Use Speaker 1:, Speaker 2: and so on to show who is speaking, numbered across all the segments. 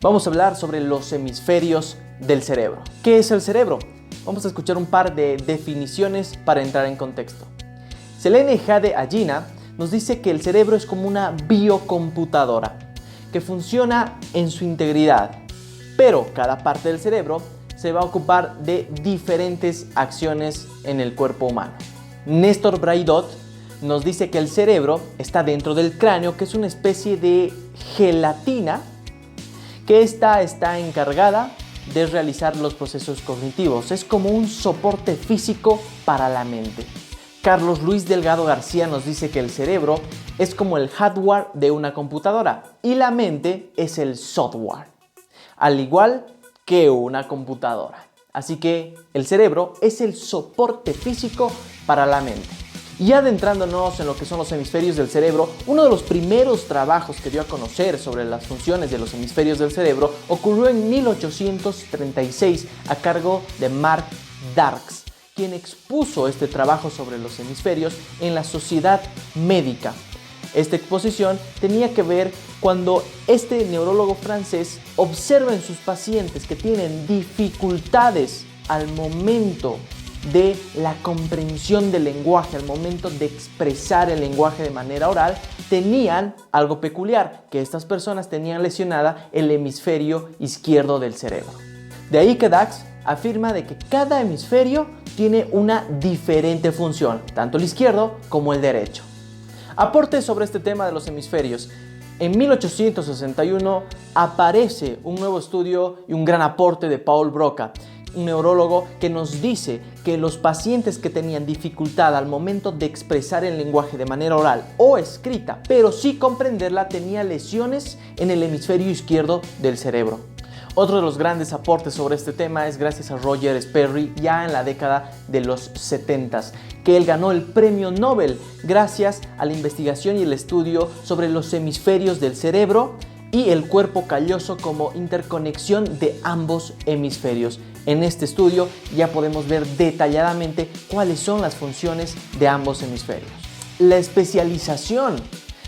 Speaker 1: Vamos a hablar sobre los hemisferios del cerebro. ¿Qué es el cerebro? Vamos a escuchar un par de definiciones para entrar en contexto. Selene Jade Agina nos dice que el cerebro es como una biocomputadora que funciona en su integridad, pero cada parte del cerebro se va a ocupar de diferentes acciones en el cuerpo humano. Néstor Braidot nos dice que el cerebro está dentro del cráneo, que es una especie de gelatina que está encargada de realizar los procesos cognitivos. Es como un soporte físico para la mente. Carlos Luis Delgado García nos dice que el cerebro es como el hardware de una computadora y la mente es el software, al igual que una computadora. Así que el cerebro es el soporte físico para la mente. Y adentrándonos en lo que son los hemisferios del cerebro, uno de los primeros trabajos que dio a conocer sobre las funciones de los hemisferios del cerebro ocurrió en 1836 a cargo de Mark Darks, quien expuso este trabajo sobre los hemisferios en la Sociedad Médica. Esta exposición tenía que ver cuando este neurólogo francés observa en sus pacientes que tienen dificultades al momento de la comprensión del lenguaje, al momento de expresar el lenguaje de manera oral, tenían algo peculiar, que estas personas tenían lesionada el hemisferio izquierdo del cerebro. De ahí que Darks afirma de que cada hemisferio tiene una diferente función, tanto el izquierdo como el derecho. Aporte sobre este tema de los hemisferios. En 1861 aparece un nuevo estudio y un gran aporte de Paul Broca, un neurólogo que nos dice que los pacientes que tenían dificultad al momento de expresar el lenguaje de manera oral o escrita, pero sí comprenderla, tenía lesiones en el hemisferio izquierdo del cerebro. Otro de los grandes aportes sobre este tema es gracias a Roger Sperry ya en la década de los 70s, que él ganó el premio Nobel gracias a la investigación y el estudio sobre los hemisferios del cerebro y el cuerpo calloso como interconexión de ambos hemisferios. En este estudio ya podemos ver detalladamente cuáles son las funciones de ambos hemisferios. La especialización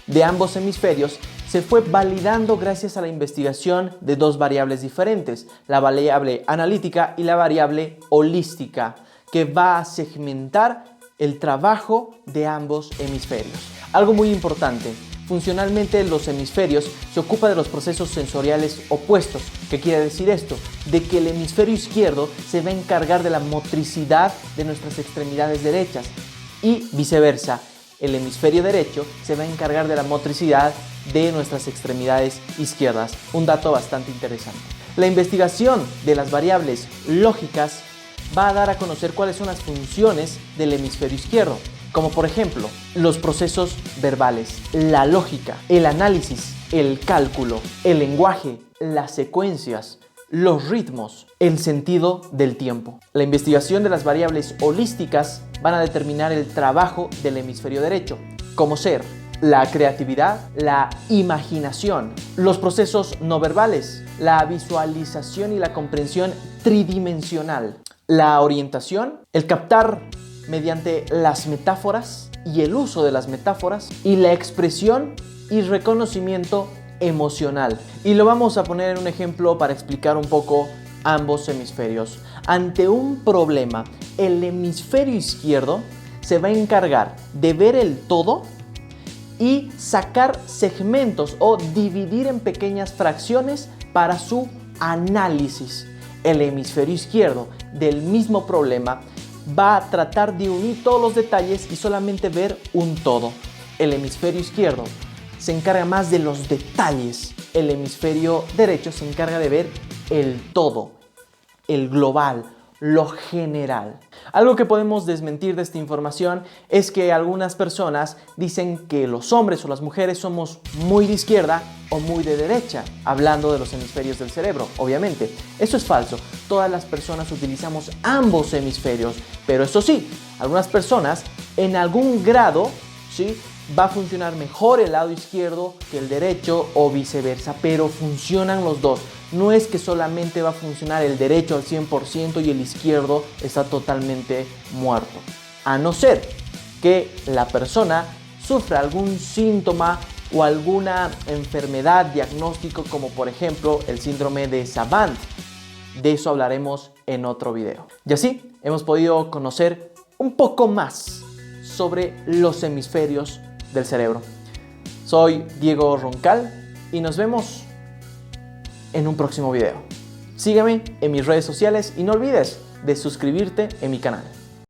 Speaker 1: de ambos hemisferios se fue validando gracias a la investigación de dos variables diferentes, la variable analítica y la variable holística, que va a segmentar el trabajo de ambos hemisferios. Algo muy importante. Funcionalmente los hemisferios se ocupan de los procesos sensoriales opuestos. ¿Qué quiere decir esto? De que el hemisferio izquierdo se va a encargar de la motricidad de nuestras extremidades derechas y viceversa. El hemisferio derecho se va a encargar de la motricidad de nuestras extremidades izquierdas. Un dato bastante interesante. La investigación de las variables lógicas va a dar a conocer cuáles son las funciones del hemisferio izquierdo, como por ejemplo los procesos verbales, la lógica, el análisis, el cálculo, el lenguaje, las secuencias, los ritmos, el sentido del tiempo. La investigación de las variables holísticas van a determinar el trabajo del hemisferio derecho, como ser la creatividad, la imaginación, los procesos no verbales, la visualización y la comprensión tridimensional, la orientación, el captar mediante las metáforas y el uso de las metáforas y la expresión y reconocimiento emocional. Y lo vamos a poner en un ejemplo para explicar un poco ambos hemisferios. Ante un problema, el hemisferio izquierdo se va a encargar de ver el todo y sacar segmentos o dividir en pequeñas fracciones para su análisis. El hemisferio izquierdo del mismo problema va a tratar de unir todos los detalles y solamente ver un todo. El hemisferio izquierdo se encarga más de los detalles. El hemisferio derecho se encarga de ver el todo, el global, lo general. Algo que podemos desmentir de esta información es que algunas personas dicen que los hombres o las mujeres somos muy de izquierda o muy de derecha, hablando de los hemisferios del cerebro. Obviamente, eso es falso. Todas las personas utilizamos ambos hemisferios, pero eso sí, algunas personas en algún grado, ¿sí?, va a funcionar mejor el lado izquierdo que el derecho o viceversa, pero funcionan los dos. No es que solamente va a funcionar el derecho al 100% y el izquierdo está totalmente muerto. A no ser que la persona sufra algún síntoma o alguna enfermedad, diagnóstico como por ejemplo el síndrome de Savant. De eso hablaremos en otro video. Y así hemos podido conocer un poco más sobre los hemisferios del cerebro. Soy Diego Roncal y nos vemos en un próximo video. Sígueme en mis redes sociales y no olvides de suscribirte en mi canal.